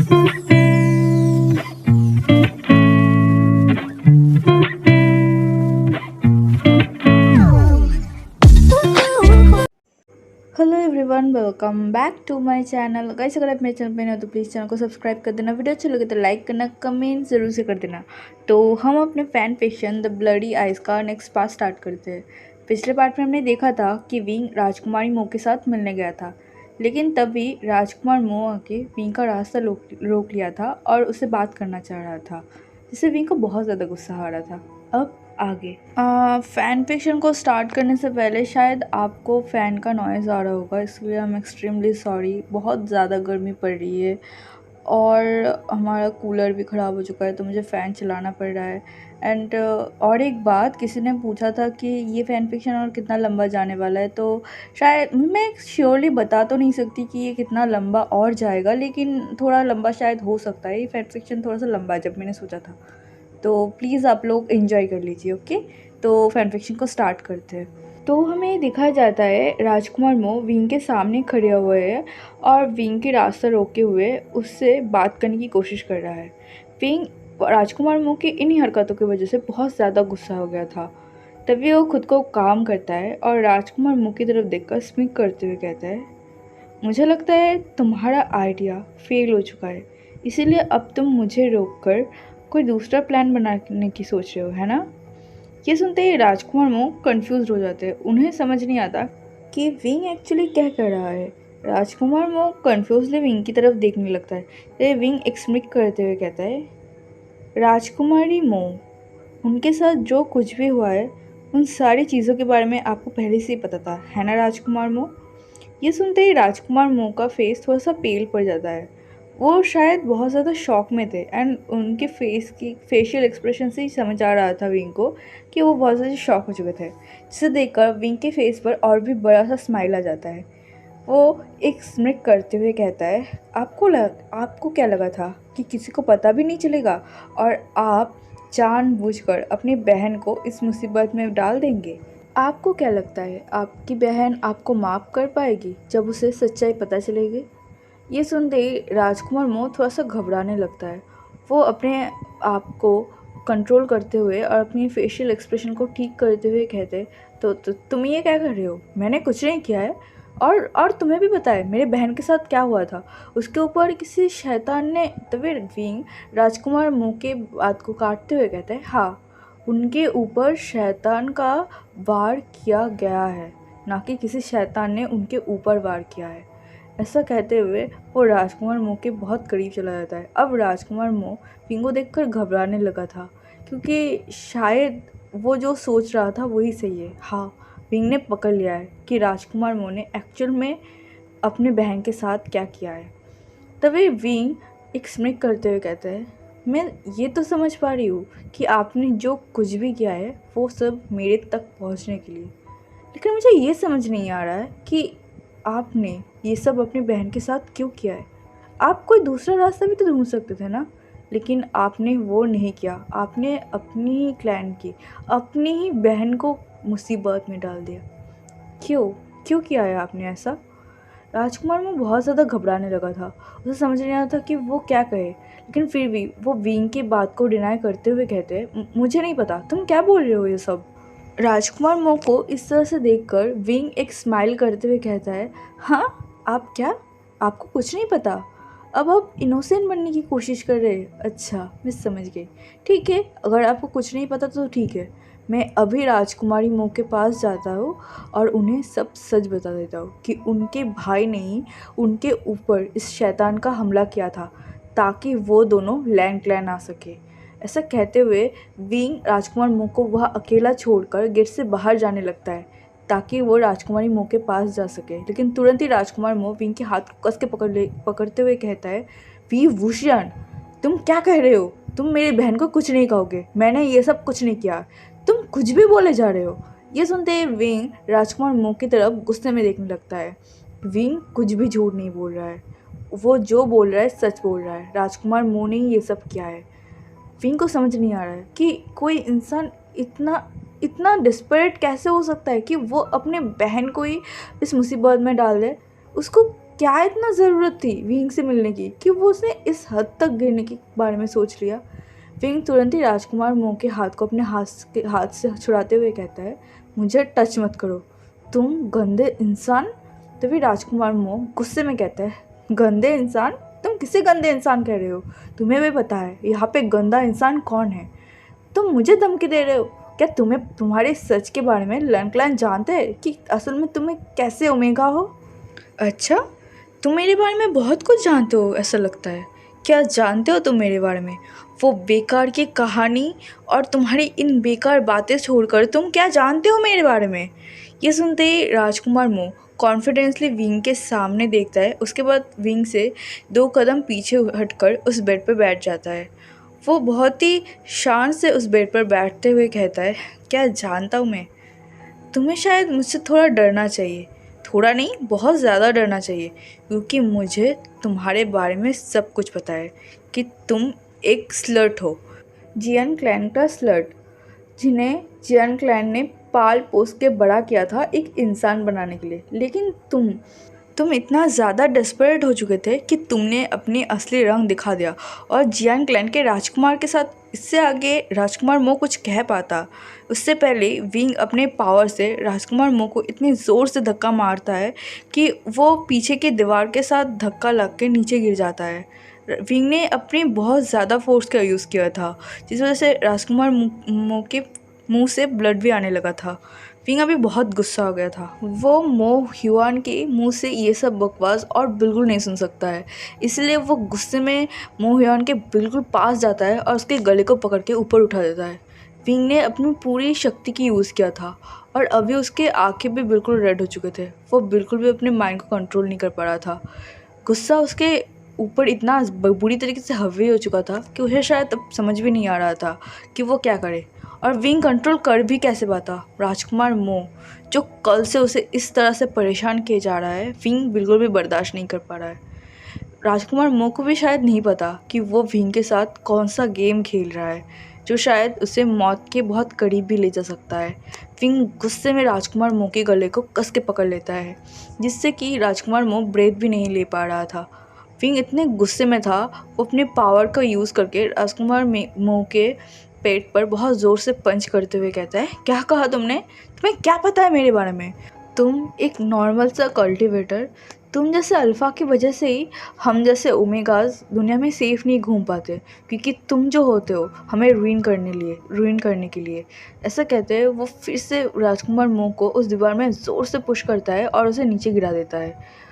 Hello everyone, welcome back to my channel. Guys, अगर आप मेरे चैनल पे नए हो तो प्लीज़ चैनल को सब्सक्राइब कर देना। वीडियो अच्छी लगे तो लाइक करना, कमेंट ज़रूर से कर देना। तो हम अपने fan fiction the bloody eyes का नेक्स्ट पार्ट स्टार्ट करते हैं। पिछले पार्ट में हमने देखा था कि विंग राजकुमारी मो के साथ मिलने गया था, लेकिन तभी राजकुमार मो आके विंग का रास्ता रोक लिया था और उससे बात करना चाह रहा था, जिससे विंग को बहुत ज़्यादा गुस्सा आ रहा था। अब आगे फ़ैन फिक्शन को स्टार्ट करने से पहले शायद आपको फ़ैन का नॉइज़ आ रहा होगा, इसलिए आई एम एक्सट्रीमली सॉरी। बहुत ज़्यादा गर्मी पड़ रही है और हमारा कूलर भी ख़राब हो चुका है, तो मुझे फ़ैन चलाना पड़ रहा है। एंड और एक बात, किसी ने पूछा था कि ये फ़ैन फिक्शन और कितना लंबा जाने वाला है, तो शायद मैं श्योरली बता तो नहीं सकती कि ये कितना लंबा और जाएगा, लेकिन थोड़ा लंबा शायद हो सकता है। ये फ़ैन फिक्शन थोड़ा सा लंबा है जब मैंने सोचा था, तो प्लीज़ आप लोग एंजॉय कर लीजिए। ओके, तो फैन फिक्शन को स्टार्ट करते हैं। तो हमें दिखाया जाता है राजकुमार मो विंग के सामने खड़े हुए हैं और विंग के रास्ता रोके हुए उससे बात करने की कोशिश कर रहा है। विंग राजकुमार मो की इन्हीं हरकतों की वजह से बहुत ज़्यादा गुस्सा हो गया था। तभी वो खुद को काम करता है और राजकुमार मो की तरफ देखकर स्मिक करते हुए कहता है, मुझे लगता है तुम्हारा आइडिया फेल हो चुका है, इसीलिए अब तुम मुझे रोककर कोई दूसरा प्लान बनाने की सोच रहे हो, है ना? ये सुनते ही राजकुमार मो कंफ्यूज हो जाते हैं। उन्हें समझ नहीं आता कि विंग एक्चुअली क्या कर रहा है। राजकुमार मो कंफ्यूजली विंग की तरफ देखने लगता है। तो विंग एक्समिक करते हुए कहता है, राजकुमारी मो, उनके साथ जो कुछ भी हुआ है उन सारी चीज़ों के बारे में आपको पहले से ही पता था, है ना राजकुमार मो? ये सुनते ही राजकुमार मो का फेस थोड़ा सा पेल पड़ जाता है। वो शायद बहुत ज़्यादा शॉक में थे एंड उनके फेस की फेशियल एक्सप्रेशन से ही समझ आ रहा था विंग को कि वो बहुत ज़्यादा शॉक हो चुके थे, जिसे देखकर विंग के फेस पर और भी बड़ा सा स्माइल आ जाता है। वो एक स्मिक करते हुए कहता है, आपको क्या लगा था कि किसी को पता भी नहीं चलेगा और आप जानबूझकर अपनी बहन को इस मुसीबत में डाल देंगे? आपको क्या लगता है आपकी बहन आपको माफ़ कर पाएगी जब उसे सच्चाई पता चलेगी? ये सुनते ही राजकुमार मो थोड़ा सा घबराने लगता है। वो अपने आप को कंट्रोल करते हुए और अपनी फेशियल एक्सप्रेशन को ठीक करते हुए कहते, तो तुम ये क्या कर रहे हो? मैंने कुछ नहीं किया है। और तुम्हें भी पता है मेरे बहन के साथ क्या हुआ था। उसके ऊपर किसी शैतान ने। तभी विंग राजकुमार मो के बात को काटते हुए कहते हैं, हाँ, उनके ऊपर शैतान का वार किया गया है, ना कि किसी शैतान ने उनके ऊपर वार किया है। ऐसा कहते हुए वो राजकुमार मो के बहुत करीब चला जाता है। अब राजकुमार मो विंग को देखकर घबराने लगा था, क्योंकि शायद वो जो सोच रहा था वही सही है। हाँ, विंग ने पकड़ लिया है कि राजकुमार मो ने एक्चुअल में अपने बहन के साथ क्या किया है। तभी विंग एक स्मिक करते हुए कहता है, मैं ये तो समझ पा रही हूँ कि आपने जो कुछ भी किया है वो सब मेरे तक पहुँचने के लिए, लेकिन मुझे ये समझ नहीं आ रहा है कि आपने ये सब अपनी बहन के साथ क्यों किया है? आप कोई दूसरा रास्ता भी तो ढूँढ सकते थे ना? लेकिन आपने वो नहीं किया। आपने अपनी ही क्लैन की, अपनी ही बहन को मुसीबत में डाल दिया। क्यों? क्यों किया है आपने ऐसा? राजकुमार में बहुत ज़्यादा घबराने लगा था। उसे समझ नहीं आता कि वो क्या कहे, लेकिन फिर भी वो विंग की बात को डिनाई करते हुए कहते हैं, मुझे नहीं पता, तुम क्या बोल रहे हो ये सब? राजकुमार मो को इस तरह से देखकर विंग एक स्माइल करते हुए कहता है, हाँ, आप क्या? आपको कुछ नहीं पता? अब आप इनोसेंट बनने की कोशिश कर रहे हैं? अच्छा, मैं समझ गई। ठीक है, अगर आपको कुछ नहीं पता तो ठीक है। मैं अभी राजकुमारी मो के पास जाता हूँ और उन्हें सब सच बता देता हूँ कि उनके भाई ने ही उनके ऊपर इस शैतान का हमला किया था, ताकि वो दोनों लैंड क्लैन आ सके। ऐसा कहते हुए विंग राजकुमार मो को वह अकेला छोड़कर गेट से बाहर जाने लगता है, ताकि वो राजकुमारी मो के पास जा सके। लेकिन तुरंत ही राजकुमार मो विंग के हाथ को कस के पकड़ते हुए कहता है, वी भूषण, तुम क्या कह रहे हो? तुम मेरी बहन को कुछ नहीं कहोगे। मैंने ये सब कुछ नहीं किया। तुम कुछ भी बोले जा रहे हो। ये सुनते ही विंग राजकुमार मो की तरफ गुस्से में देखने लगता है। विंग कुछ भी झूठ नहीं बोल रहा है, वो जो बोल रहा है सच बोल रहा है। राजकुमार मो ने ही ये सब किया है। विंग को समझ नहीं आ रहा है कि कोई इंसान इतना इतना डिस्परेट कैसे हो सकता है कि वो अपने बहन को ही इस मुसीबत में डाल दे। उसको क्या इतना ज़रूरत थी विंग से मिलने की कि वो उसने इस हद तक गिरने के बारे में सोच लिया। विंग तुरंत ही राजकुमार मोह के हाथ को अपने हाथ से छुड़ाते हुए कहता है, मुझे टच मत करो, तुम गंदे इंसान। तभी राजकुमार मोह गुस्से में कहता है, गंदे इंसान? तुम किसे गंदे इंसान कह रहे हो? तुम्हें भी पता है यहाँ पे गंदा इंसान कौन है? तुम मुझे धमकी दे रहे हो? क्या तुम्हें तुम्हारे सच के बारे में लन जानते हैं कि असल में तुम्हें कैसे ओमेगा हो? अच्छा, तुम मेरे बारे में बहुत कुछ जानते हो ऐसा लगता है। क्या जानते हो तुम मेरे बारे में? वो बेकार की कहानी और तुम्हारी इन बेकार बातें छोड़कर तुम क्या जानते हो मेरे बारे में? ये सुनते ही राजकुमार मोह कॉन्फिडेंसली विंग के सामने देखता है। उसके बाद विंग से 2 कदम पीछे हटकर उस बेड पर बैठ जाता है। वो बहुत ही शान से उस बेड पर बैठते हुए कहता है, क्या जानता हूँ मैं? तुम्हें शायद मुझसे थोड़ा डरना चाहिए। थोड़ा नहीं, बहुत ज़्यादा डरना चाहिए, क्योंकि मुझे तुम्हारे बारे में सब कुछ पता है कि तुम एक स्लर्ट हो, जियन क्लैन का स्लर्ट, जिन्हें जियन क्लैन ने पाल पोस के बड़ा किया था एक इंसान बनाने के लिए। लेकिन तुम इतना ज़्यादा डेस्परेट हो चुके थे कि तुमने अपनी असली रंग दिखा दिया और जियान क्लैन के राजकुमार के साथ। इससे आगे राजकुमार मोह कुछ कह पाता उससे पहले विंग अपने पावर से राजकुमार मोह को इतनी ज़ोर से धक्का मारता है कि वो पीछे की दीवार के साथ धक्का लग के नीचे गिर जाता है। विंग ने अपनी बहुत ज़्यादा फोर्स का यूज़ किया था, जिस वजह से राजकुमार मोह के मुंह से ब्लड भी आने लगा था। विंग अभी बहुत गुस्सा हो गया था। वो मो ह्यूआन के मुंह से ये सब बकवास और बिल्कुल नहीं सुन सकता है, इसलिए वो गुस्से में मो ह्यूआन के बिल्कुल पास जाता है और उसके गले को पकड़ के ऊपर उठा देता है। विंग ने अपनी पूरी शक्ति की यूज़ किया था और अभी उसके आंखें भी बिल्कुल रेड हो चुके थे। वो बिल्कुल भी अपने माइंड को कंट्रोल नहीं कर पा रहा था। गुस्सा उसके ऊपर इतना बुरी तरीके से हावी हो चुका था कि उसे शायद अब समझ भी नहीं आ रहा था कि वो क्या करे और विंग कंट्रोल कर भी कैसे पाता। राजकुमार मोह जो कल से उसे इस तरह से परेशान किए जा रहा है, विंग बिल्कुल भी बर्दाश्त नहीं कर पा रहा है। राजकुमार मोह को भी शायद नहीं पता कि वो विंग के साथ कौन सा गेम खेल रहा है, जो शायद उसे मौत के बहुत करीब भी ले जा सकता है। विंग गुस्से में राजकुमार मोह के गले को कस के पकड़ लेता है, जिससे कि राजकुमार मोह ब्रेथ भी नहीं ले पा रहा था। विंग इतने गुस्से में था, वो अपने पावर का यूज़ करके राजकुमार मोह के पेट पर बहुत ज़ोर से पंच करते हुए कहता है, क्या कहा तुमने? तुम्हें क्या पता है मेरे बारे में? तुम एक नॉर्मल सा कल्टिवेटर, तुम जैसे अल्फ़ा की वजह से ही हम जैसे ओमेगाज दुनिया में सेफ़ नहीं घूम पाते, क्योंकि तुम जो होते हो हमें रुइन करने के लिए। ऐसा कहते हैं वो फिर से राजकुमार मोह को उस दीवार में ज़ोर से पुश करता है और उसे नीचे गिरा देता है।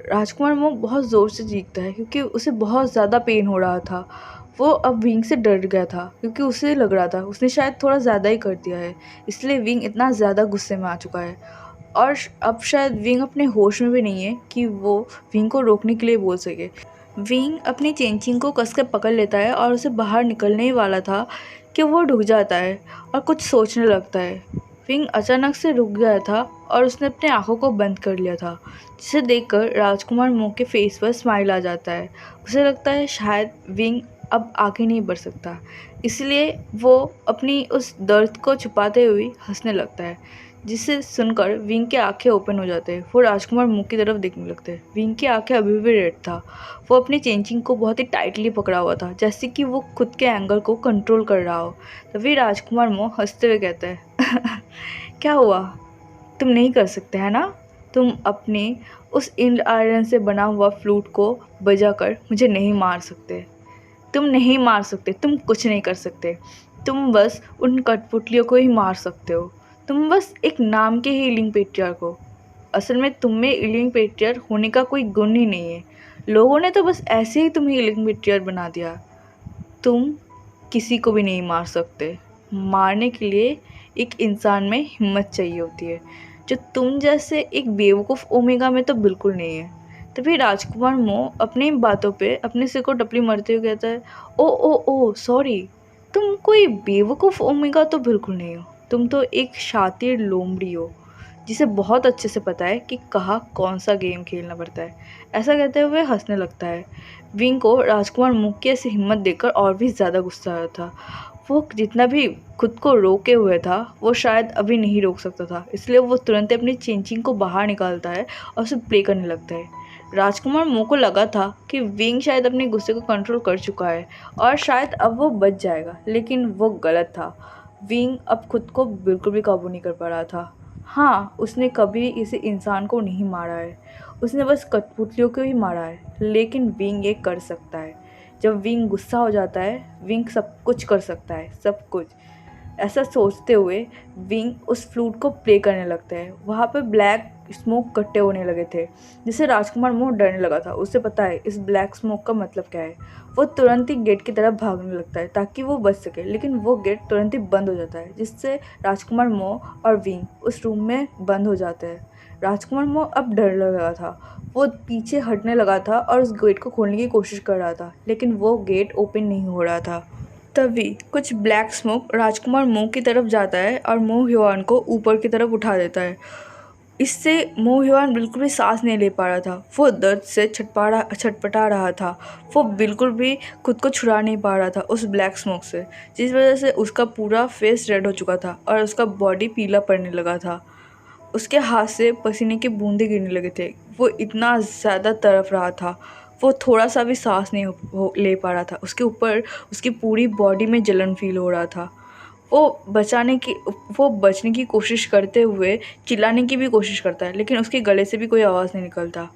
राजकुमार मोह बहुत ज़ोर से चीखता है क्योंकि उसे बहुत ज़्यादा पेन हो रहा था। वो अब विंग से डर गया था क्योंकि उसे लग रहा था उसने शायद थोड़ा ज़्यादा ही कर दिया है, इसलिए विंग इतना ज़्यादा गुस्से में आ चुका है और अब शायद विंग अपने होश में भी नहीं है कि वो विंग को रोकने के लिए बोल सके। विंग अपनी चेंचिंग को कसकर पकड़ लेता है और उसे बाहर निकलने ही वाला था कि वो रुक जाता है और कुछ सोचने लगता है। विंग अचानक से रुक गया था और उसने अपने आँखों को बंद कर लिया था, जिसे देखकर राजकुमार मोह के फेस पर स्माइल आ जाता है। उसे लगता है शायद विंग अब आगे नहीं बढ़ सकता, इसलिए वो अपनी उस दर्द को छुपाते हुए हंसने लगता है, जिसे सुनकर विंग के आंखें ओपन हो जाते हैं। वो राजकुमार मुंह की तरफ देखने लगते हैं। विंग की आंखें अभी भी रेड था। वो अपनी चेंचिंग को बहुत ही टाइटली पकड़ा हुआ था, जैसे कि वो खुद के एंगर को कंट्रोल कर रहा हो। तभी राजकुमार मुंह हंसते हुए कहता है क्या हुआ, तुम नहीं कर सकते है ना? तुम अपने उस इंड आयरन से बना हुआ फ्लूट को बजाकर मुझे नहीं मार सकते। तुम नहीं मार सकते, तुम कुछ नहीं कर सकते। तुम बस उन कठपुतलियों को ही मार सकते हो। तुम बस एक नाम के ही हीलिंग पेट्रियार्क हो। असल में तुम में हीलिंग पेट्रियार्क होने का कोई गुण ही नहीं है। लोगों ने तो बस ऐसे ही तुम्हें हीलिंग पेट्रियार्क बना दिया। तुम किसी को भी नहीं मार सकते। मारने के लिए एक इंसान में हिम्मत चाहिए होती है, जो तुम जैसे एक बेवकूफ़ ओमेगा में तो बिल्कुल नहीं है। तभी राजकुमार मोह अपनी बातों पे अपने सिर को टपली मारते हुए कहता है, ओ ओ ओ सॉरी, तुम कोई बेवकूफ़ ओमेगा तो बिल्कुल नहीं हो। तुम तो एक शातिर लोमड़ी हो, जिसे बहुत अच्छे से पता है कि कहाँ कौन सा गेम खेलना पड़ता है। ऐसा कहते हुए हंसने लगता है। विंग को राजकुमार मोह की ऐसी हिम्मत देखकर और भी ज़्यादा गुस्सा आया था। वो जितना भी खुद को रोके हुए था वो शायद अभी नहीं रोक सकता था, इसलिए वो तुरंत अपनी चिंचिंग को बाहर निकालता है और उसे प्ले करने लगता है। राजकुमार मो को लगा था कि विंग शायद अपने गुस्से को कंट्रोल कर चुका है और शायद अब वो बच जाएगा, लेकिन वो गलत था। विंग अब खुद को बिल्कुल भी काबू नहीं कर पा रहा था। हाँ, उसने कभी इसे इंसान को नहीं मारा है, उसने बस कठपुतलियों को ही मारा है, लेकिन विंग ये कर सकता है। जब विंग गुस्सा हो जाता है, विंग सब कुछ कर सकता है, सब कुछ। ऐसा सोचते हुए विंग उस फ्लूट को प्ले करने लगता है। वहाँ पे ब्लैक स्मोक इकट्ठे होने लगे थे, जिससे राजकुमार मोह डरने लगा था। उसे पता है इस ब्लैक स्मोक का मतलब क्या है। वो तुरंत ही गेट की तरफ भागने लगता है ताकि वो बच सके, लेकिन वो गेट तुरंत ही बंद हो जाता है, जिससे राजकुमार मोह और विंग उस रूम में बंद हो जाते हैं। राजकुमार मोह अब डर लगा था। वो पीछे हटने लगा था और उस गेट को खोलने की कोशिश कर रहा था, लेकिन वो गेट ओपन नहीं हो रहा था। तभी कुछ ब्लैक स्मोक राजकुमार मोह की तरफ जाता है और मोह ह्यूआन को ऊपर की तरफ उठा देता है। इससे मोह ह्यूआन बिल्कुल भी सांस नहीं ले पा रहा था। वो दर्द से छटपटा रहा था। वो बिल्कुल भी खुद को छुड़ा नहीं पा रहा था उस ब्लैक स्मोक से, जिस वजह से उसका पूरा फेस रेड हो चुका था और उसका बॉडी पीला पड़ने लगा था। उसके हाथ से पसीने की बूंदें गिरने लगे थे। वो इतना ज़्यादा तड़प रहा था, वो थोड़ा सा भी सांस नहीं ले पा रहा था। उसके ऊपर उसकी पूरी बॉडी में जलन फील हो रहा था। वो बचने की कोशिश करते हुए चिल्लाने की भी कोशिश करता है, लेकिन उसके गले से भी कोई आवाज़ नहीं निकलता।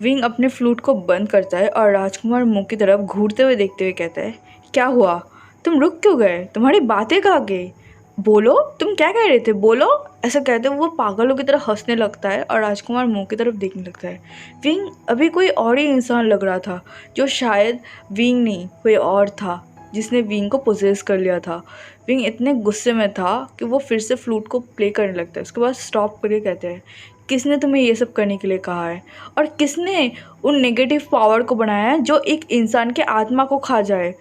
विंग अपने फ्लूट को बंद करता है और राजकुमार मुंह की तरफ घूरते हुए देखते हुए कहता है, क्या हुआ? तुम रुक क्यों गए? तुम्हारी बातें कहाँ गई? बोलो, तुम क्या कह रहे थे? बोलो। ऐसा कहते हुए वो पागलों की तरह हंसने लगता है और राजकुमार मुंह की तरफ देखने लगता है। विंग अभी कोई और ही इंसान लग रहा था, जो शायद विंग नहीं कोई और था, जिसने विंग को पोजेस कर लिया था। विंग इतने गुस्से में था कि वो फिर से फ्लूट को प्ले करने लगता है। उसके बाद स्टॉप करके कहते हैं, किसने तुम्हें ये सब करने के लिए कहा है? और किसने उन नेगेटिव पावर को बनाया है जो एक इंसान के आत्मा को खा जाए?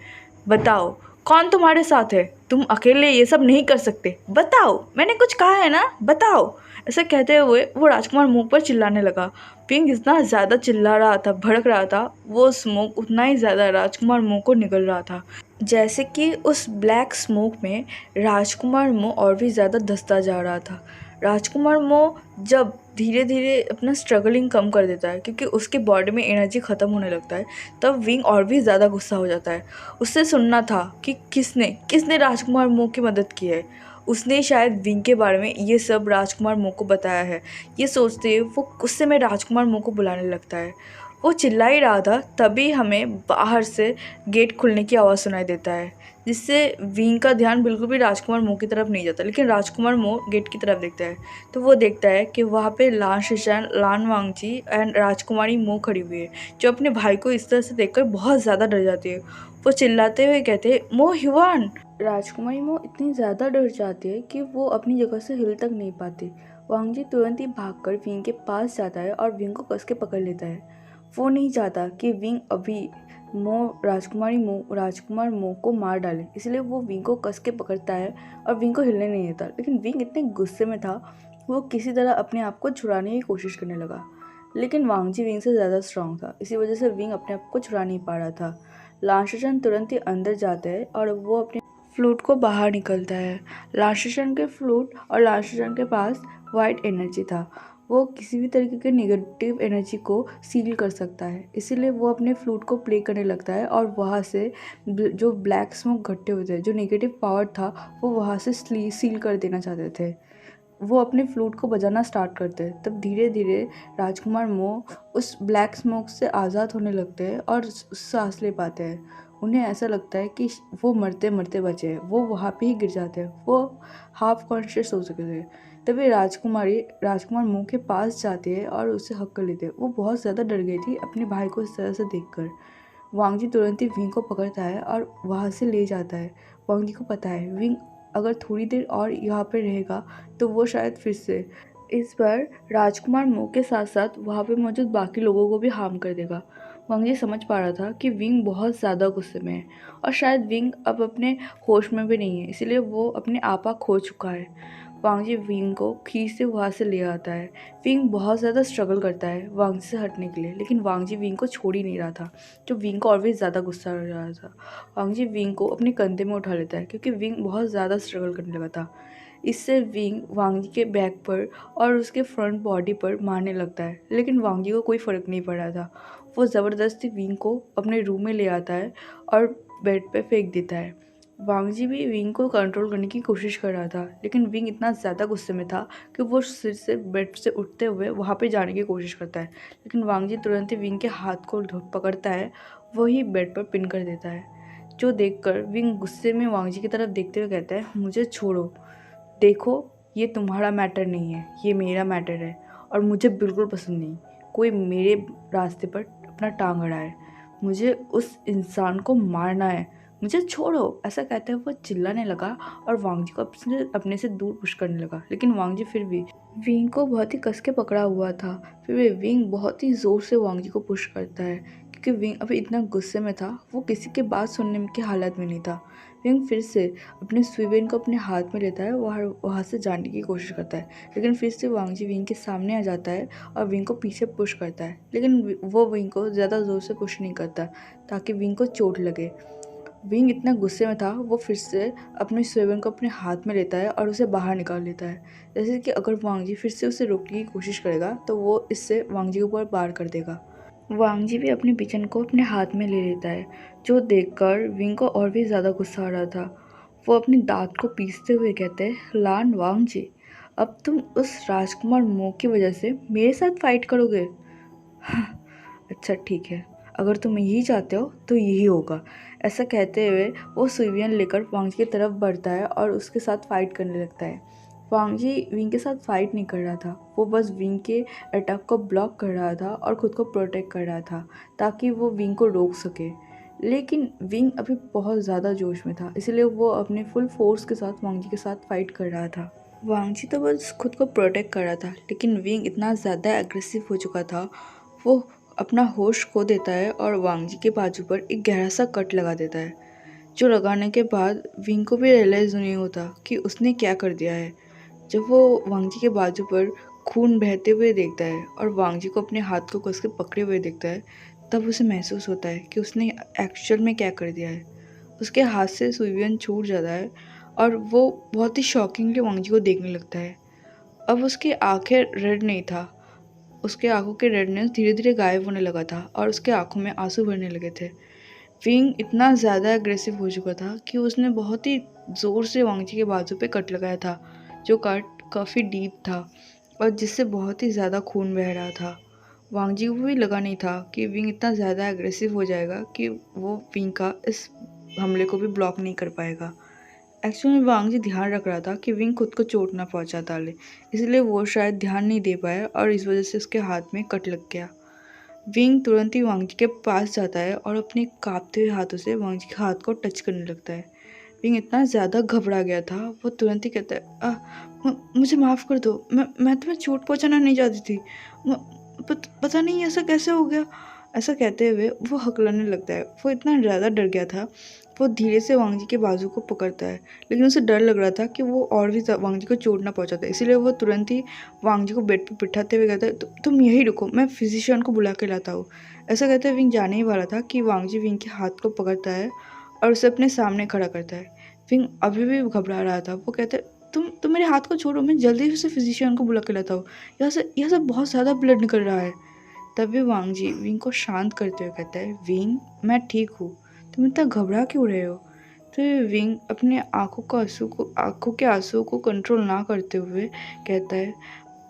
बताओ, कौन तुम्हारे साथ है? तुम अकेले ये सब नहीं कर सकते। बताओ, मैंने कुछ कहा है ना? बताओ। ऐसा कहते हुए वो राजकुमार मुंह पर चिल्लाने लगा। पिंक इतना ज़्यादा चिल्ला रहा था, भड़क रहा था, वो स्मोक उतना ही ज़्यादा राजकुमार मुंह को निकल रहा था। जैसे कि उस ब्लैक स्मोक में राजकुमार मुंह और भी ज़्यादा धंसता जा रहा था। राजकुमार मुंह जब धीरे धीरे अपना स्ट्रगलिंग कम कर देता है, क्योंकि उसके बॉडी में एनर्जी ख़त्म होने लगता है, तब विंग और भी ज़्यादा गुस्सा हो जाता है। उससे सुनना था कि किसने राजकुमार मुंह की मदद की है। उसने शायद विंग के बारे में ये सब राजकुमार मुंह को बताया है। ये सोचते वो गुस्से में राजकुमार मुंह को बुलाने लगता है। वो चिल्ला ही रहा था, तभी हमें बाहर से गेट खुलने की आवाज़ सुनाई देता है, जिससे विंग का ध्यान बिल्कुल भी राजकुमार मुंह की तरफ नहीं जाता, लेकिन राजकुमार मुंह गेट की तरफ देखता है। तो वो देखता है कि वहाँ पे लान शिशान, लान वांगजी एंड राजकुमारी मुंह खड़ी हुई है, जो अपने भाई को इस तरह से देखकर बहुत ज़्यादा डर जाती है। वो चिल्लाते हुए कहते हैं, मो ह्यूआन। राजकुमारी मो इतनी ज़्यादा डर जाती है कि वो अपनी जगह से हिल तक नहीं पाती। वांगजी तुरंत ही भागकर विंग के पास जाता है और विंग को कस के पकड़ लेता है। वो नहीं चाहता कि विंग अभी राजकुमार मो को मार डाले, इसलिए वो विंग को कस के पकड़ता है और विंग को हिलने नहीं देता। लेकिन विंग इतने गुस्से में था, वो किसी तरह अपने आप को छुड़ाने की कोशिश करने लगा, लेकिन वांगजी विंग से ज़्यादा स्ट्रांग था। इसी वजह से विंग अपने आप को छुड़ा नहीं पा रहा था। लांशचन तुरंत ही अंदर जाते हैं और वो अपने फ्लूट को बाहर निकलता है। लांशचन के फ्लूट और लांशचन के पास वाइट एनर्जी था। वो किसी भी तरीके के नेगेटिव एनर्जी को सील कर सकता है, इसीलिए वो अपने फ्लूट को प्ले करने लगता है और वहाँ से जो ब्लैक स्मोक इकट्ठे हुए थे, जो नेगेटिव पावर था, वो वहाँ से सील कर देना चाहते थे। वो अपने फ्लूट को बजाना स्टार्ट करते हैं। तब धीरे धीरे राजकुमार मो उस ब्लैक स्मोक से आज़ाद होने लगते हैं और सांस ले पाते हैं। उन्हें ऐसा लगता है कि वो मरते मरते बचे हैं। वो वहाँ पे ही गिर जाते हैं। वो हाफ कॉन्शियस हो चुके थे। तभी राजकुमार मुंह के पास जाती है और उसे हक कर लेते हैं। वो बहुत ज़्यादा डर गई थी अपने भाई को इस तरह से देखकर। वांगजी तुरंत ही विंग को पकड़ता है और वहाँ से ले जाता है। वांगजी को पता है विंग अगर थोड़ी देर और यहाँ पर रहेगा तो वो शायद फिर से इस बार राजकुमार मुंह के साथ साथ वहाँ पे मौजूद बाकी लोगों को भी हार्म कर देगा। वांगजी समझ पा रहा था कि विंग बहुत ज़्यादा गुस्से में है और शायद विंग अब अपने होश में भी नहीं है, इसीलिए वो अपने आपा खो चुका है। वांग जी विंग को खींच से वहाँ से ले आता है। विंग बहुत ज़्यादा स्ट्रगल करता है वांग से हटने के लिए, लेकिन वांग जी विंग को छोड़ ही नहीं रहा था, जो विंग को और भी ज़्यादा गुस्सा हो रहा था। वांग जी विंग को अपने कंधे में उठा लेता है क्योंकि विंग बहुत ज़्यादा स्ट्रगल करने लगा था। इससे विंग वांग जी के बैक पर और उसके फ्रंट बॉडी पर मारने लगता है, लेकिन वांग जी को कोई फ़र्क नहीं पड़ रहा था। वो ज़बरदस्ती विंग को अपने रूम में ले आता है और बेड पे फेंक देता है। वांग जी भी विंग को कंट्रोल करने की कोशिश कर रहा था, लेकिन विंग इतना ज़्यादा गुस्से में था कि वो सिर से बेड से उठते हुए वहाँ पे जाने की कोशिश करता है, लेकिन वांग जी तुरंत ही विंग के हाथ को पकड़ता है, वही बेड पर पिन कर देता है। जो देखकर विंग गुस्से में वांग जी की तरफ देखते हुए कहता है, मुझे छोड़ो, देखो ये तुम्हारा मैटर नहीं है, ये मेरा मैटर है और मुझे बिल्कुल पसंद नहीं कोई मेरे रास्ते पर अपना टांग अड़ाए। मुझे उस इंसान को मारना है, मुझे छोड़ो। ऐसा कहते हुए वो चिल्लाने लगा और वांग जी को अपने से दूर पुश करने लगा, लेकिन वांग जी फिर भी विंग को बहुत ही कस के पकड़ा हुआ था। फिर भी विंग बहुत ही ज़ोर से वांग जी को पुश करता है क्योंकि विंग अभी इतना गुस्से में था, वो किसी की बात सुनने की हालत में नहीं था। विंग फिर से अपने सुइवेन को अपने हाथ में लेता है, वहाँ से जाने की कोशिश करता है, लेकिन फिर से वांग जी विंग के सामने आ जाता है और विंग को पीछे पुश करता है, लेकिन वो विंग को ज़्यादा ज़ोर से पुश नहीं करता ताकि विंग को चोट लगे। विंग इतना गुस्से में था, वो फिर से अपने सुइवेन को अपने हाथ में लेता है और उसे बाहर निकाल लेता है, जैसे कि अगर वांग जी फिर से उसे रोकने की कोशिश करेगा तो वो इससे वांग जी के ऊपर वार कर देगा। वांग जी भी अपने बिचन को अपने हाथ में ले लेता है, जो देखकर विंग को और भी ज़्यादा गुस्सा आ रहा था। वो अपने दांत को पीसते हुए कहते हैं, लान वांग जी, अब तुम उस राजकुमार मो की वजह से मेरे साथ फाइट करोगे? अच्छा ठीक है, अगर तुम यही चाहते हो तो यही होगा। ऐसा कहते हुए वो सुइवियन लेकर वांग जी की तरफ बढ़ता है और उसके साथ फाइट करने लगता है। वांग जी विंग के साथ फाइट नहीं कर रहा था, वो बस विंग के अटैक को ब्लॉक कर रहा था और खुद को प्रोटेक्ट कर रहा था ताकि वो विंग को रोक सके। लेकिन विंग अभी बहुत ज़्यादा जोश में था, इसलिए वो अपने फुल फोर्स के साथ वांग जी के साथ फाइट कर रहा था। वांग जी तो बस खुद को प्रोटेक्ट कर रहा था, लेकिन विंग इतना ज़्यादा एग्रेसिव हो चुका था, वो अपना होश खो देता है और वांग जी के बाजू पर एक गहरा सा कट लगा देता है, जो लगाने के बाद विंग को भी रियलाइज़ नहीं होता कि उसने क्या कर दिया है। जब वो वांग जी के बाजू पर खून बहते हुए देखता है और वांग जी को अपने हाथ को कस के पकड़े हुए देखता है, तब उसे महसूस होता है कि उसने एक्चुअल में क्या कर दिया है। उसके हाथ से सुइवियन छूट जाता है और वो बहुत ही शॉकिंगली वांग जी को देखने लगता है। अब उसकी आंखें रेड नहीं था, उसके आंखों के रेडनेस धीरे धीरे गायब होने लगा था और उसके आंखों में आंसू भरने लगे थे। विंग इतना ज़्यादा एग्रेसिव हो चुका था कि उसने बहुत ही ज़ोर से वांग जी के बाजू पे कट लगाया था, जो कट काफ़ी डीप था और जिससे बहुत ही ज़्यादा खून बह रहा था। वांग जी को भी लगा नहीं था कि विंग इतना ज़्यादा एग्रेसिव हो जाएगा कि वो विंग का इस हमले को भी ब्लॉक नहीं कर पाएगा। एक्चुअली में वांग जी ध्यान रख रहा था कि विंग खुद को चोट ना पहुंचा डाले, इसलिए वो शायद ध्यान नहीं दे पाया और इस वजह से उसके हाथ में कट लग गया। विंग तुरंत ही वांग जी के पास जाता है और अपने कांपते हुए हाथों से वांग जी के हाथ को टच करने लगता है। विंग इतना ज़्यादा घबरा गया था, वो तुरंत ही कहता है, मुझे माफ़ कर दो, मैं तुम्हें चोट पहुंचाना नहीं चाहती थी, पता नहीं ऐसा कैसे हो गया। ऐसा कहते हुए वो हकलाने लगता है। वो इतना ज़्यादा डर गया था, वो धीरे से वांग जी के बाजू को पकड़ता है, लेकिन उसे डर लग रहा था कि वो और भी वांग जी को चोट ना पहुंचाता है, इसीलिए वो तुरंत ही वांग जी को बेड पर बिठाते हुए कहता है, तुम यहीं रुको, मैं फिजिशियन को बुला के लाता हूँ। ऐसा कहते हुए विंग जाने ही वाला था कि वांग जी विंग के हाथ को पकड़ता है और उसे अपने सामने खड़ा करता है। विंग अभी भी घबरा रहा था, वो कहता है, तुम मेरे हाथ को छोड़ो, मैं जल्दी से फिजिशियन को बुला के लाता हूँ, यहाँ से बहुत ज़्यादा ब्लड निकल रहा है। तभी वांग जी विंग को शांत करते हुए कहता है, विंग मैं ठीक हूँ, तुम इतना घबरा क्यों रहे हो? तो विंग अपने आंखों के आंसू को कंट्रोल ना करते हुए कहता है,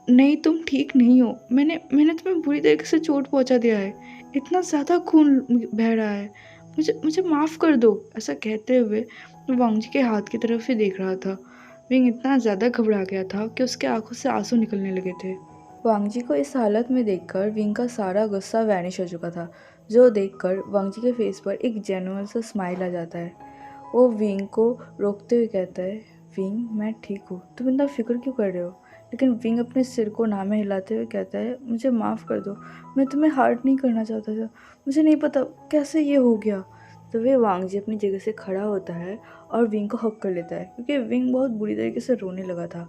नहीं तुम ठीक नहीं हो, मैंने तुम्हें बुरी तरीके से चोट पहुंचा दिया है, इतना ज़्यादा खून बह रहा है, मुझे मुझे माफ़ कर दो। ऐसा कहते हुए वो वांग जी के हाथ की तरफ ही देख रहा था। विंग इतना ज़्यादा घबरा गया था कि उसके आंखों से आंसू निकलने लगे थे। वांग जी को इस हालत में देखकर विंग का सारा गुस्सा वैनिश हो चुका था, जो देखकर वांग जी के फेस पर एक जेन्युइन सा स्माइल आ जाता है। वो विंग को रोकते हुए कहता है, विंग मैं ठीक हूँ, तुम इतना फिक्र क्यों कर रहे हो? लेकिन विंग अपने सिर को ना में हिलाते हुए कहता है, मुझे माफ़ कर दो, मैं तुम्हें हर्ट नहीं करना चाहता था, मुझे नहीं पता कैसे ये हो गया। तो वे वांग जी अपनी जगह से खड़ा होता है और विंग को हक कर लेता है क्योंकि विंग बहुत बुरी तरीके से रोने लगा था।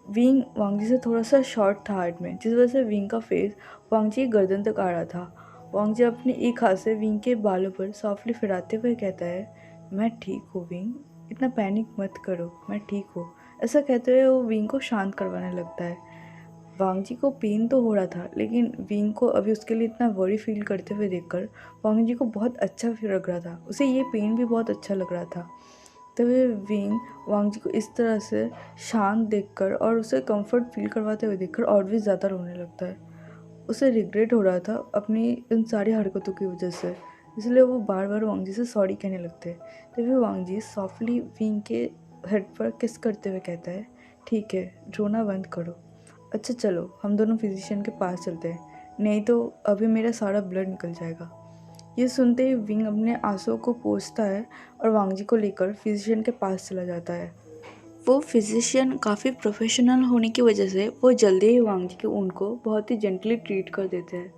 विंग वांगजी से थोड़ा सा शॉर्ट था हाइट में, जिस वजह से विंग का फेस वांगजी की गर्दन तक आ रहा था। वांगजी अपने एक हाथ से विंग के बालों पर सॉफ्टली फिराते हुए कहता है, मैं ठीक हूँ विंग, इतना पैनिक मत करो, मैं ठीक हूँ। ऐसा कहते हुए वो विंग को शांत करवाने लगता है। वांगजी को पेन तो हो रहा था, लेकिन विंग को अभी उसके लिए इतना वरी फील करते हुए देखकर वांगजी को बहुत अच्छा फील लग रहा था। उसे ये पेन भी बहुत अच्छा लग रहा था। तभी विंग वांगजी को इस तरह से शांत देखकर और उसे कंफर्ट फील करवाते हुए देखकर और भी ज़्यादा रोने लगता है। उसे रिग्रेट हो रहा था अपनी इन सारी हरकतों की वजह से, इसलिए वो बार बार वांगजी से सॉरी कहने लगते हैं। तभी वांगजी सॉफ्टली विंग के हेड पर किस करते हुए कहता है, ठीक है, रोना बंद करो। अच्छा चलो हम दोनों फिजिशियन के पास चलते हैं, नहीं तो अभी मेरा सारा ब्लड निकल जाएगा। ये सुनते ही विंग अपने आंसुओं को पोंछता है और वांगजी को लेकर फिजिशियन के पास चला जाता है। वो फिजिशियन काफ़ी प्रोफेशनल होने की वजह से वो जल्दी ही वांगजी के वुंड को बहुत ही जेंटली ट्रीट कर देते हैं।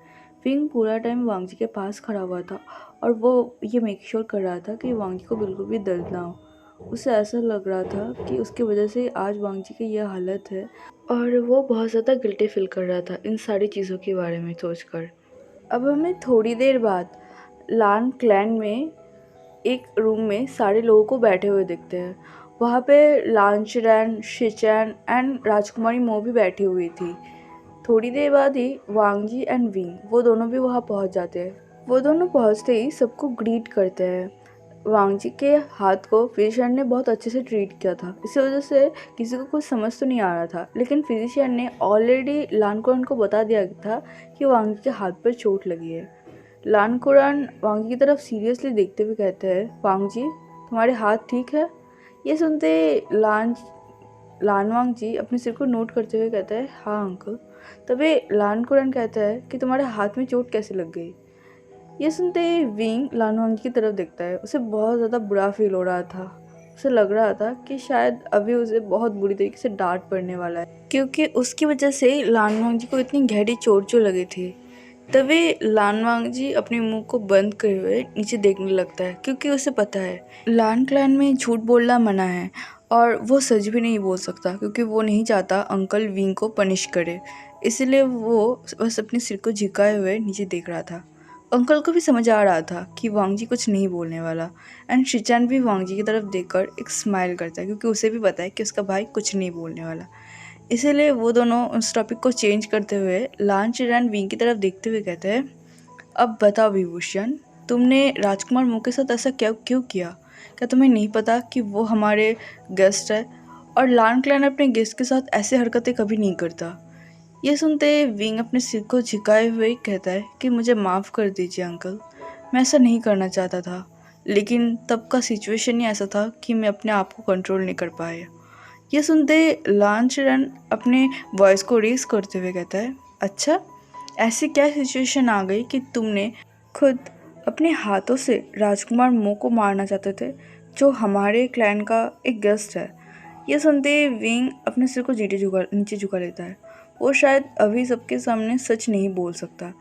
विंग पूरा टाइम वांगजी के पास खड़ा हुआ था और वो ये मेक श्योर कर रहा था कि वांगजी को बिल्कुल भी दर्द ना हो। उसे ऐसा लग रहा था कि उसकी वजह से आज वांगजी की यह हालत है और वो बहुत ज़्यादा गिल्टी फील कर रहा था इन सारी चीज़ों के बारे में सोचकर। अब हमें थोड़ी देर बाद लान क्लैन में एक रूम में सारे लोगों को बैठे हुए दिखते हैं। वहाँ पे लांचरैन, शिचैन एंड राजकुमारी मो भी बैठी हुई थी। थोड़ी देर बाद ही वांगजी एंड विंग वो दोनों भी वहाँ पहुँच जाते हैं। वो दोनों पहुँचते ही सबको ग्रीट करते हैं। वांगजी के हाथ को फिजिशियन ने बहुत अच्छे से ट्रीट किया था, इसी वजह से किसी को कुछ समझ तो नहीं आ रहा था, लेकिन फिजिशियन ने ऑलरेडी लानकुरान को बता दिया था कि वांगजी के हाथ पर चोट लगी है। लानकुरान वांगजी की तरफ सीरियसली देखते हुए कहते हैं, वांगजी तुम्हारे हाथ ठीक है? ये सुनते लानवांगजी अपने सिर को नोट करते हुए कहता है, हाँ अंकल। तभी लानकुरान कहता है कि तुम्हारे हाथ में चोट कैसे लग गई? ये सुनते ही विंग लानवांगजी की तरफ देखता है। उसे बहुत ज़्यादा बुरा फील हो रहा था। उसे लग रहा था कि शायद अभी उसे बहुत बुरी तरीके से डांट पड़ने वाला है, क्योंकि उसकी वजह से लानवांगजी को इतनी गहरी चोट जो लगी थी। तभी लानवांगजी अपने मुंह को बंद करे हुए नीचे देखने लगता है, क्योंकि उसे पता है लान क्लैन में झूठ बोलना मना है और वो सच भी नहीं बोल सकता, क्योंकि वो नहीं चाहता अंकल विंग को पनिश करे। इसलिए वो बस अपने सिर को झुकाए हुए नीचे देख रहा था। अंकल को भी समझ आ रहा था कि वांगजी कुछ नहीं बोलने वाला, एंड शिचान भी वांगजी की तरफ देखकर एक स्माइल करता है, क्योंकि उसे भी पता है कि उसका भाई कुछ नहीं बोलने वाला। इसीलिए वो दोनों उस टॉपिक को चेंज करते हुए लांचरैन विंग की तरफ देखते हुए कहते हैं, अब बताओ विभूषण, तुमने राजकुमार मो के साथ ऐसा क्यों किया? क्या तुम्हें नहीं पता कि वो हमारे गेस्ट है और लान क्लैन अपने गेस्ट के साथ ऐसे हरकतें कभी नहीं करता? ये सुनते विंग अपने सिर को झुकाए हुए कहता है कि मुझे माफ़ कर दीजिए अंकल, मैं ऐसा नहीं करना चाहता था, लेकिन तब का सिचुएशन ही ऐसा था कि मैं अपने आप को कंट्रोल नहीं कर पाया। ये सुनते लांचरन अपने वॉइस को रेस करते हुए कहता है, अच्छा ऐसी क्या सिचुएशन आ गई कि तुमने खुद अपने हाथों से राजकुमार मो को मारना चाहते थे, जो हमारे क्लैन का एक गेस्ट है? यह सुनते ही विंग अपने सिर को नीचे झुका लेता है। वो शायद अभी सबके सामने सच नहीं बोल सकता,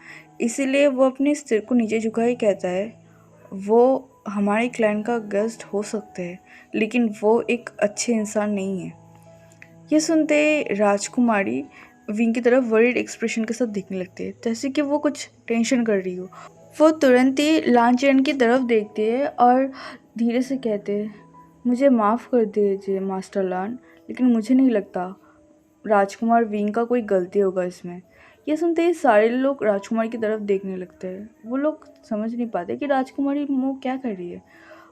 इसीलिए वो अपने सिर को नीचे झुका ही कहता है, वो हमारे क्लैन का गेस्ट हो सकते हैं, लेकिन वो एक अच्छे इंसान नहीं है। ये सुनते राजकुमारी विंग की तरफ वरीड एक्सप्रेशन के साथ देखने लगती है, जैसे कि वो कुछ टेंशन कर रही हो। वो तुरंत ही लांचरन की तरफ देखती है और धीरे से कहते हैं, मुझे माफ़ कर दीजिए मास्टर लान, लेकिन मुझे नहीं लगता राजकुमार विंग का कोई गलती होगा इसमें। ये सुनते ही सारे लोग राजकुमारी की तरफ देखने लगते हैं। वो लोग समझ नहीं पाते कि राजकुमारी वो क्या कर रही है।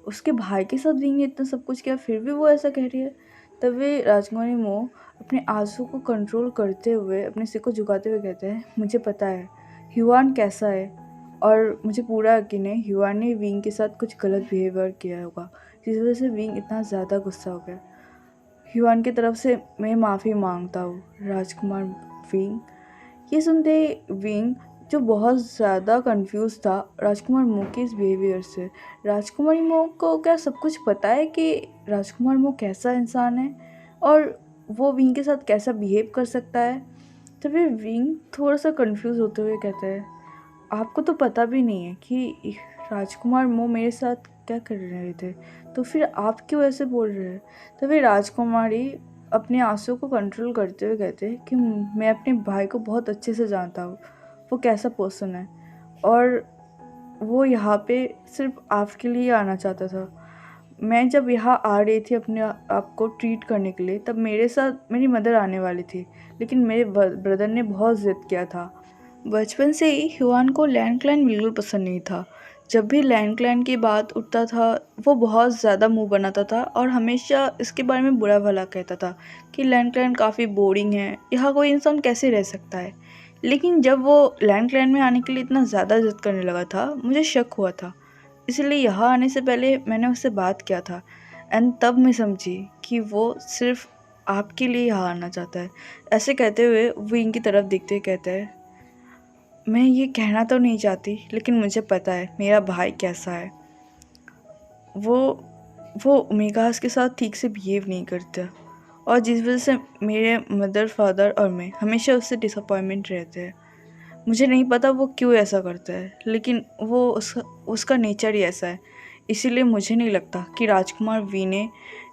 उसके भाई के साथ विंग ने इतना सब कुछ किया, फिर भी वो ऐसा कह रही है। तभी राजकुमारी मो अपने आंसू को कंट्रोल करते हुए अपने सिर को झुकाते हुए कहते हैं, मुझे पता है ह्यूआन कैसा है और मुझे पूरा यकीन है ह्यूआन ने विंग के साथ कुछ गलत बिहेवियर किया होगा, जिस वजह से विंग इतना ज़्यादा गुस्सा हो गया। ह्यूआन की तरफ से मैं माफ़ी मांगता हूँ राजकुमार विंग। ये सुनते विंग, जो बहुत ज़्यादा कंफ्यूज था राजकुमार मो के इस बिहेवियर से, राजकुमारी मो को क्या सब कुछ पता है कि राजकुमार मो कैसा इंसान है और वो विंग के साथ कैसा बिहेव कर सकता है? तभी विंग थोड़ा सा कंफ्यूज होते हुए कहता है, आपको तो पता भी नहीं है कि राजकुमार मो मेरे साथ क्या कर रहे थे, तो फिर आप क्यों ऐसे बोल रहे हैं? तभी राजकुमारी अपने आंसू को कंट्रोल करते हुए कहते हैं कि मैं अपने भाई को बहुत अच्छे से जानता हूँ, वो कैसा पर्सन है, और वो यहाँ पे सिर्फ आपके लिए आना चाहता था। मैं जब यहाँ आ रही थी अपने आप को ट्रीट करने के लिए, तब मेरे साथ मेरी मदर आने वाली थी, लेकिन मेरे ब्रदर ने बहुत ज़िद किया था। बचपन से ही हुआन को लैंडलाइन बिल्कुल पसंद नहीं था। जब भी लैंडलाइन की बात उठता था, वो बहुत ज़्यादा मुंह बनाता था और हमेशा इसके बारे में बुरा भला कहता था कि लैंडलाइन काफ़ी बोरिंग है, यहाँ कोई इंसान कैसे रह सकता है। लेकिन जब वो लैंडलाइन में आने के लिए इतना ज़्यादा ज़िद करने लगा था, मुझे शक हुआ था। इसलिए यहाँ आने से पहले मैंने उससे बात किया था, एंड तब मैं समझी कि वो सिर्फ आपके लिए यहाँ आना चाहता है। ऐसे कहते हुए वो इनकी तरफ देखते हुए कहता है, मैं ये कहना तो नहीं चाहती, लेकिन मुझे पता है मेरा भाई कैसा है। वो ओमेगास के साथ ठीक से बिहेव नहीं करता, और जिस वजह से मेरे मदर फादर और मैं हमेशा उससे डिसअपॉइंटमेंट रहते हैं। मुझे नहीं पता वो क्यों ऐसा करता है, लेकिन वो उसका नेचर ही ऐसा है। इसीलिए मुझे नहीं लगता कि राजकुमार वी ने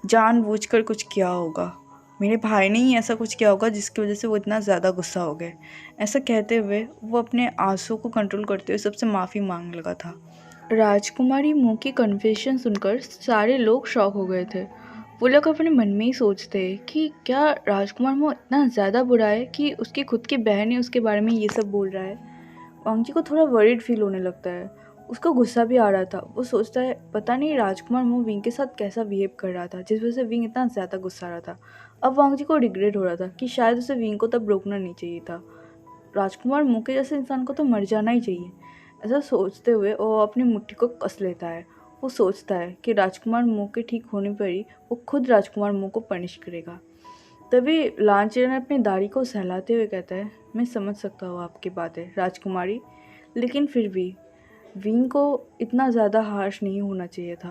जानबूझकर कुछ किया होगा। मेरे भाई ने ही ऐसा कुछ किया होगा जिसकी वजह से वो इतना ज़्यादा गुस्सा हो गए। ऐसा कहते हुए वो अपने आंसू को कंट्रोल करते हुए सबसे माफ़ी मांगने लगा था। राजकुमारी मुँह की कन्फेशन सुनकर सारे लोग शॉक हो गए थे। वो लोग अपने मन में ही सोचते कि क्या राजकुमार मुँह इतना ज़्यादा बुरा है कि उसकी खुद की बहन ही उसके बारे में ये सब बोल रहा है। वांगजी को थोड़ा वरीड फील होने लगता है। उसका गुस्सा भी आ रहा था। वो सोचता है पता नहीं राजकुमार मुँह विंग के साथ कैसा बिहेव कर रहा था जिस वजह से विंग इतना ज़्यादा गुस्सा आ रहा था। अब वांगजी को रिग्रेट हो रहा था कि शायद उसे विंग को तब रोकना नहीं चाहिए था। राजकुमार मुँह के जैसे इंसान को तो मर जाना ही चाहिए। ऐसा सोचते हुए वो अपनी मुट्ठी को कस लेता है। वो सोचता है कि राजकुमार मुँह के ठीक होने पर ही वो खुद राजकुमार मुँह को पनिश करेगा। तभी लांचन अपनी दाढ़ी को सहलाते हुए कहता है, मैं समझ सकता हूँ आपकी बातें राजकुमारी, लेकिन फिर भी विंग को इतना ज़्यादा हार्श नहीं होना चाहिए था।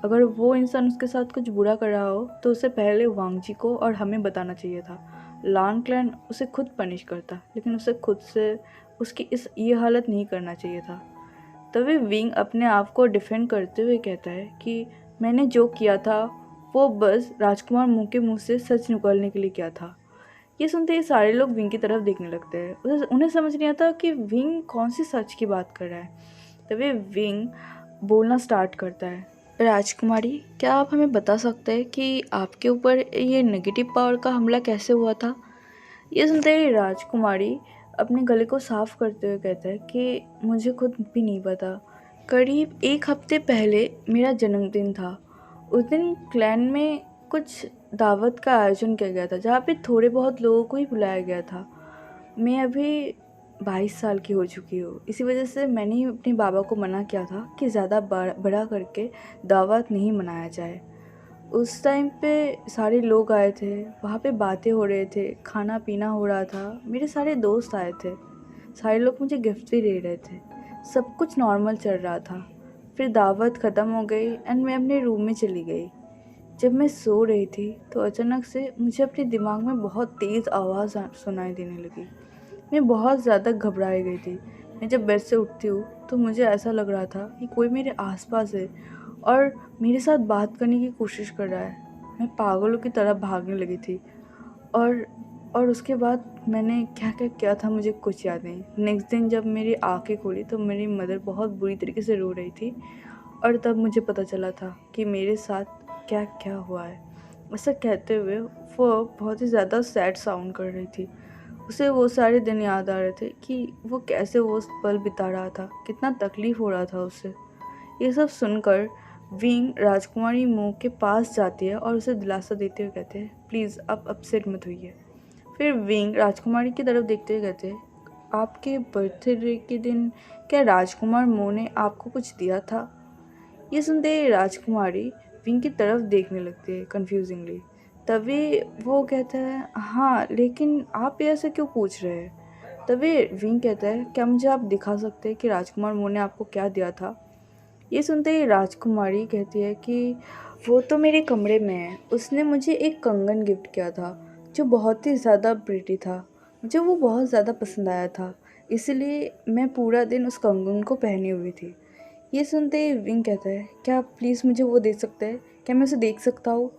अगर वो इंसान उसके साथ कुछ बुरा कर रहा हो तो उसे पहले वांगजी को और हमें बताना चाहिए था। लान क्लैन उसे खुद पनिश करता, लेकिन उसे खुद से उसकी ये हालत नहीं करना चाहिए था। तभी विंग अपने आप को डिफेंड करते हुए कहता है कि मैंने जो किया था वो बस राजकुमार मुँह के मुँह से सच निकालने के लिए किया था। ये सुनते ही सारे लोग विंग की तरफ देखने लगते हैं। उन्हें समझ नहीं आता कि विंग कौन सी सच की बात कर रहा है। तभी विंग बोलना स्टार्ट करता है, राजकुमारी क्या आप हमें बता सकते हैं कि आपके ऊपर ये नेगेटिव पावर का हमला कैसे हुआ था। ये सुनते ही राजकुमारी अपने गले को साफ करते हुए कहता है कि मुझे खुद भी नहीं पता। करीब 1 हफ्ते पहले मेरा जन्मदिन था। उस दिन क्लैन में कुछ दावत का आयोजन किया गया था जहाँ पे थोड़े बहुत लोगों को ही बुलाया गया था। मैं अभी 22 साल की हो चुकी हूँ। इसी वजह से मैंने ही अपने बाबा को मना किया था कि ज़्यादा बड़ा करके दावत नहीं मनाया जाए। उस टाइम पे सारे लोग आए थे, वहाँ पे बातें हो रहे थे, खाना पीना हो रहा था, मेरे सारे दोस्त आए थे, सारे लोग मुझे गिफ्ट भी दे रहे थे, सब कुछ नॉर्मल चल रहा था। फिर दावत ख़त्म हो गई एंड मैं अपने रूम में चली गई। जब मैं सो रही थी तो अचानक से मुझे अपने दिमाग में बहुत तेज़ आवाज़ सुनाई देने लगी। मैं बहुत ज़्यादा घबराई गई थी। मैं जब बेड से उठती हूँ तो मुझे ऐसा लग रहा था कि कोई मेरे आसपास है और मेरे साथ बात करने की कोशिश कर रहा है। मैं पागलों की तरह भागने लगी थी, और उसके बाद मैंने क्या क्या किया था मुझे कुछ याद नहीं। नेक्स्ट दिन जब मेरी आंखें खुली तो मेरी मदर बहुत बुरी तरीके से रो रही थी, और तब मुझे पता चला था कि मेरे साथ क्या क्या हुआ है। ऐसा कहते हुए वो बहुत ही ज़्यादा सैड साउंड कर रही थी। उसे वो सारे दिन याद आ रहे थे कि वो कैसे वो पल बिता रहा था, कितना तकलीफ़ हो रहा था उसे। ये सब सुनकर विंग राजकुमारी मुँह के पास जाती है और उसे दिलासा देते हुए कहते हैं, प्लीज़ आप अपसेट मत होइए। फिर विंग राजकुमारी की तरफ देखते हुए कहते हैं, आपके बर्थडे के दिन क्या राजकुमार मोह ने आपको कुछ दिया था। ये सुनते ही राजकुमारी विंग की तरफ देखने लगती है कन्फ्यूजिंगली। तभी वो कहता है, हाँ लेकिन आप ये ऐसे क्यों पूछ रहे हैं। तभी विंग कहता है, क्या मुझे आप दिखा सकते हैं कि राजकुमार मोह ने आपको क्या दिया था। ये सुनते ही राजकुमारी कहती है कि वो तो मेरे कमरे में है, उसने मुझे एक कंगन गिफ्ट किया था जो बहुत ही ज़्यादा प्रिटी था। मुझे वो बहुत ज़्यादा पसंद आया था, इसलिए मैं पूरा दिन उस कंगन को पहनी हुई थी। ये सुनते ही विंग कहता है, क्या आप प्लीज़ मुझे वो दे सकते हैं, क्या मैं उसे देख सकता हूँ।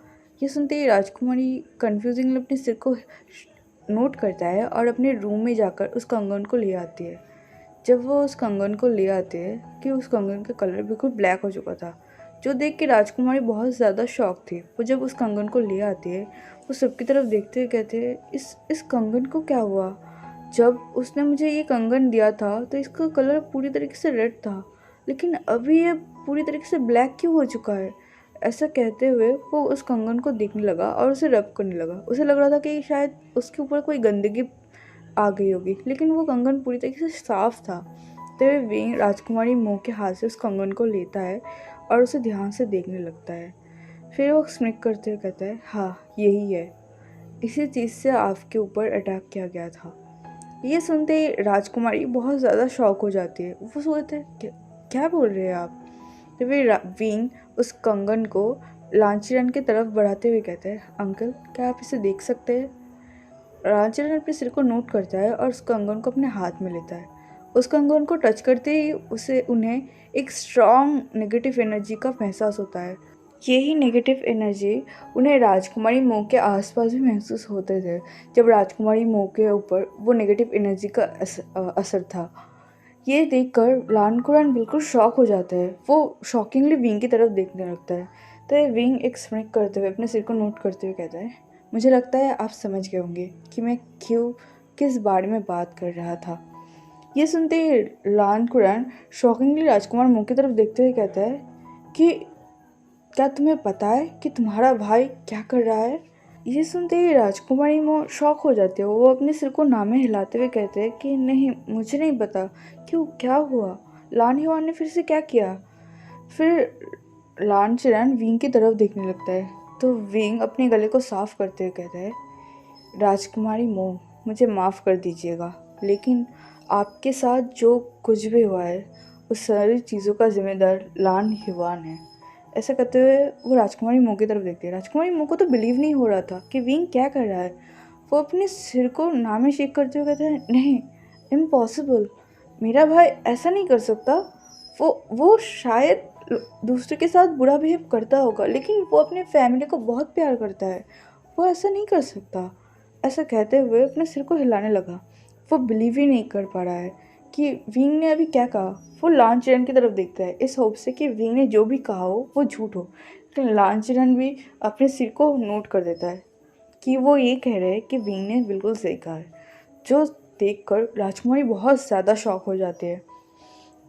ये सुनते ही राजकुमारी कन्फ्यूजिंगली अपने सिर को नोट करता है और अपने रूम में जाकर उस कंगन को ले आती है। जब वो उस कंगन को ले आते हैं कि उस कंगन का कलर बिल्कुल ब्लैक हो चुका था, जो देख के राजकुमारी बहुत ज़्यादा शॉक थी। वो जब उस कंगन को ले आती है, वो सबकी तरफ देखते हुए कहते हैं, इस कंगन को क्या हुआ? जब उसने मुझे ये कंगन दिया था तो इसका कलर पूरी तरीके से रेड था, लेकिन अभी ये पूरी तरीके से ब्लैक क्यों हो चुका है? ऐसा कहते हुए वो उस कंगन को देखने लगा और उसे रब करने लगा। उसे लग रहा था कि शायद उसके ऊपर कोई गंदगी आ गई होगी, लेकिन वो कंगन पूरी तरीके से साफ था। तभी वें राजकुमारी मुंह के हाथ से उस कंगन को लेता है और उसे ध्यान से देखने लगता है। फिर वो स्मिक करते हुए कहता है, हाँ यही है, इसी चीज़ से आपके ऊपर अटैक किया गया था। ये सुनते ही राजकुमारी बहुत ज़्यादा शॉक हो जाती है। वो सोचते हैं, क्या बोल रहे हैं आप? तो फिर वीन उस कंगन को लांचीरन की तरफ बढ़ाते हुए कहते हैं, अंकल क्या आप इसे देख सकते हैं? लांचीरन अपने सिर को नोट करता है और उस कंगन को अपने हाथ में लेता है। उस कंगन को टच करते ही उन्हें एक स्ट्रॉन्ग नेगेटिव एनर्जी का एहसास होता है। यही नेगेटिव एनर्जी उन्हें राजकुमारी मोह के आसपास भी महसूस होते थे, जब राजकुमारी मोह के ऊपर वो नेगेटिव एनर्जी का असर था। ये देखकर लानकुरान बिल्कुल शॉक हो जाता है। वो शॉकिंगली विंग की तरफ देखने लगता है। तो ये विंग एक स्मिक करते हुए अपने सिर को नोट करते हुए कहता है, मुझे लगता है आप समझ गए होंगे कि मैं किस बारे में बात कर रहा था। ये सुनते ही लानकुरान शॉकिंगली राजकुमार मुंह की तरफ देखते हुए कहता है कि क्या तुम्हें पता है कि तुम्हारा भाई क्या कर रहा है? ये सुनते ही राजकुमारी मोह शॉक हो जाती है। वो अपने सिर को नामे हिलाते हुए कहते हैं कि नहीं, मुझे नहीं पता। क्यों, क्या हुआ? लान युवान ने फिर से क्या किया? फिर लान चिरान विंग की तरफ देखने लगता है। तो विंग अपने गले को साफ करते हुए कहता है, राजकुमारी मोह, मुझे माफ़ कर दीजिएगा, लेकिन आपके साथ जो कुछ भी हुआ है उस सारी चीज़ों का जिम्मेदार लान युवान है। ऐसा करते हुए वो राजकुमारी मोह की तरफ देखती है। राजकुमारी मोह को तो बिलीव नहीं हो रहा था कि विंग क्या कर रहा है। वो अपने सिर को नामे शेक करते हुए कहते हैं, नहीं, इम्पॉसिबल, मेरा भाई ऐसा नहीं कर सकता। वो शायद दूसरे के साथ बुरा बिहेव करता होगा, लेकिन वो अपने फैमिली को बहुत प्यार करता है, वो ऐसा नहीं कर सकता। ऐसा कहते हुए अपने सिर को हिलाने लगा। वो बिलीव ही नहीं कर पा रहा है कि विंग ने अभी क्या कहा। वो लांचरन की तरफ देखता है इस होप से कि विंग ने जो भी कहा हो वो झूठ हो, लेकिन लांचरन भी अपने सिर को नोट कर देता है कि वो ये कह रहे हैं कि विंग ने बिल्कुल सही कहा है। जो देखकर राजकुमारी बहुत ज़्यादा शॉक हो जाती है।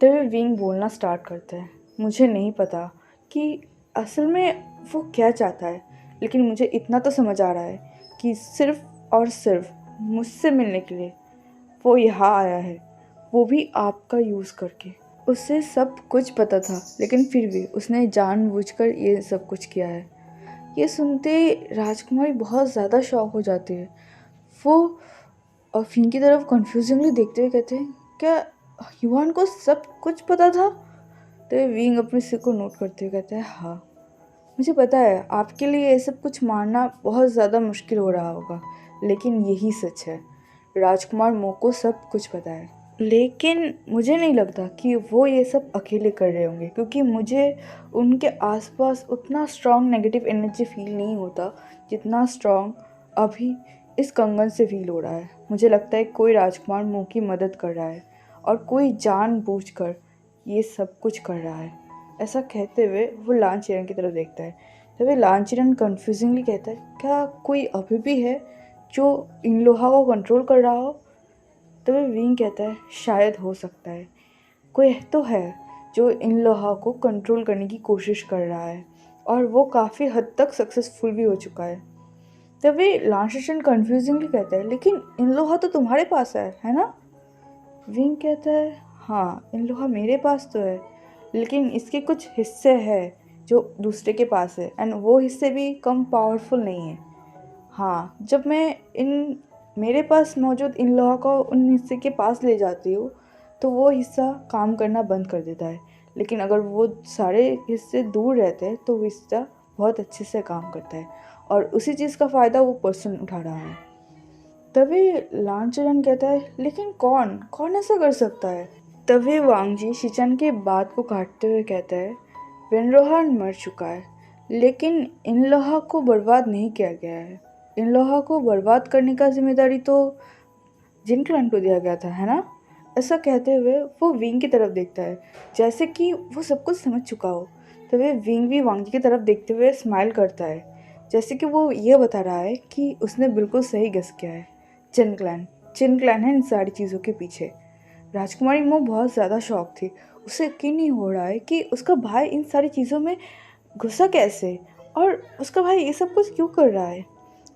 तभी विंग बोलना स्टार्ट करता है, मुझे नहीं पता कि असल में वो क्या चाहता है, लेकिन मुझे इतना तो समझ आ रहा है कि सिर्फ और सिर्फ मुझसे मिलने के लिए वो यहाँ आया है, वो भी आपका यूज़ करके। उसे सब कुछ पता था, लेकिन फिर भी उसने जानबूझकर ये सब कुछ किया है। ये सुनते राजकुमारी बहुत ज़्यादा शॉक हो जाती है। वो फिंग की तरफ कन्फ्यूजिंगली देखते हुए कहते हैं, क्या युवान को सब कुछ पता था? तो विंग अपने सिर को नोट करते हुए कहते हैं, हाँ, मुझे पता है आपके लिए ये सब कुछ मानना बहुत ज़्यादा मुश्किल हो रहा होगा, लेकिन यही सच है। राजकुमार मोह को सब कुछ पता है, लेकिन मुझे नहीं लगता कि वो ये सब अकेले कर रहे होंगे, क्योंकि मुझे उनके आसपास उतना स्ट्रॉन्ग नेगेटिव एनर्जी फील नहीं होता जितना स्ट्रॉन्ग अभी इस कंगन से फील हो रहा है। मुझे लगता है कोई राजकुमार मोह की मदद कर रहा है और कोई जानबूझकर ये सब कुछ कर रहा है। ऐसा कहते हुए वो लांचीरन की तरफ देखता है। तभी लांचीरन कन्फ्यूजिंगली कहता है, क्या कोई अभी भी है जो इन लोहा को कंट्रोल कर रहा हो? तभी विंग कहता है, शायद हो सकता है, कोई तो है जो इन लोहा को कंट्रोल करने की कोशिश कर रहा है और वो काफ़ी हद तक सक्सेसफुल भी हो चुका है। तभी लांचीरन कन्फ्यूजिंगली कहता है, लेकिन इन लोहा तो तुम्हारे पास है ना? विंग कहता है, हाँ, इन लोहा मेरे पास तो है, लेकिन इसके कुछ हिस्से हैं जो दूसरे के पास है, एंड वो हिस्से भी कम पावरफुल नहीं है। हाँ, जब मैं इन मेरे पास मौजूद इन लोहा को उन हिस्से के पास ले जाती हूँ तो वो हिस्सा काम करना बंद कर देता है, लेकिन अगर वो सारे हिस्से दूर रहते हैं तो वो हिस्सा बहुत अच्छे से काम करता है और उसी चीज़ का फ़ायदा वो पर्सन उठा रहा है। तभी लांचरन कहता है, लेकिन कौन कौन ऐसा कर सकता है? तभी वांगजी शिचन के बात को काटते हुए कहता है, वेनरोहान मर चुका है, लेकिन इन लोहा को बर्बाद नहीं किया गया है। इन लोहा को बर्बाद करने का जिम्मेदारी तो जिन क्लान को दिया गया था, है ना? ऐसा कहते हुए वो विंग की तरफ देखता है, जैसे कि वो सब कुछ समझ चुका हो। तभी विंग भी वांग जी की तरफ देखते हुए स्माइल करता है, जैसे कि वो ये बता रहा है कि उसने बिल्कुल सही गेस किया है। चिन क्लैन है इन सारी चीज़ों के पीछे। राजकुमारी मो बहुत ज़्यादा शॉक थी। उसे यकीन नहीं हो रहा है कि उसका भाई इन सारी चीज़ों में घुसा कैसे, और उसका भाई ये सब कुछ क्यों कर रहा है।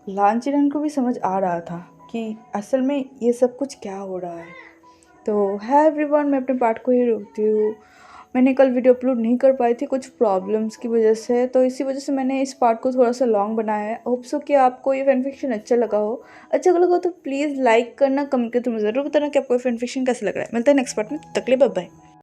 लालचीरन को भी समझ आ रहा था कि असल में ये सब कुछ क्या हो रहा है। तो है एवरीवन, मैं अपने पार्ट को ही रोकती हूँ। मैंने कल वीडियो अपलोड नहीं कर पाई थी कुछ प्रॉब्लम्स की वजह से, तो इसी वजह से मैंने इस पार्ट को थोड़ा सा लॉन्ग बनाया है। होप सो कि आपको ये फैन फिक्शन अच्छा लगा हो। अच्छा लगा हो तो प्लीज़ लाइक करना, कमेंट करके तुम्हें ज़रूर बताना कि आपको ये फैन फिक्शन कैसा लग रहा है। मिलता है नेक्स्ट पार्ट में, तब तक के लिए बाय बाय।